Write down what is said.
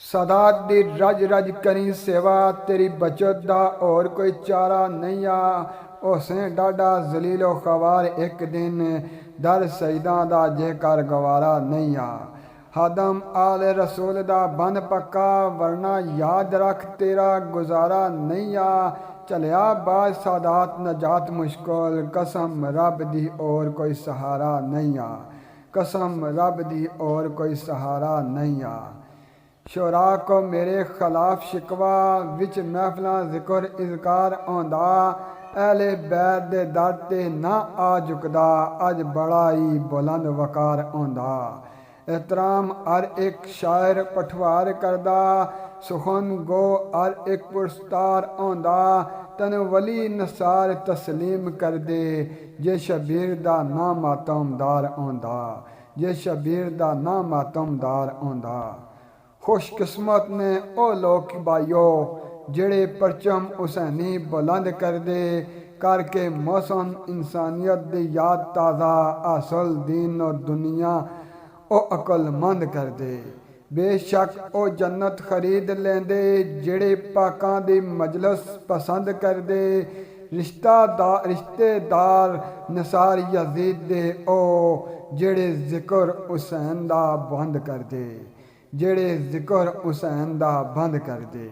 सदा दी रज रज करी सेवा, तेरी बचत दा और कोई चारा नहीं आ। हुसैन डाडा जलीलो खवार एक दिन दर सईदा दा जेकर गवारा नहीं आ। हदम आले रसूल दा बन पक्का, वरना याद रख तेरा गुजारा नहीं आ। चलिया बाज सादात नजात मुश्किल, कसम रब दी और कोई सहारा नहीं आ। कसम रब दी और कोई सहारा नहीं आ। शोरा को मेरे खिलाफ शिकवा, विच महफिल जिक्र इजकार आंदा। अहले बैत दे दर ते ना आ झुकदा, अज बड़ा ही बुलंद वकार आंदा। एहतराम हर एक शायर पठवार करदा, सुखन गो हर एक पुरस्कार आंदा। तन वली नसार तस्लीम कर दे, जे शबीर दा ना मातमदार आंदा। जे शबीर दा ना मातमदार आंदा। खुशकिस्मत ने ओ लोग बाइयो, जेड़े परचम हुसैनी बुलंद कर दे। करके मौसम इंसानियत दी याद ताज़ा, असल दीन और दुनिया ओ अकलमंद कर दे। बेशक ओ जन्नत खरीद लेंदे, जेड़े पाकां दी मजलस पसंद कर दे। रिश्तेदार नसार यजीद दे ओ, जेड़े जिक्र हुसैन दा बंद कर दे। जेड़े जिक्र हुसैन दा बंद कर दे।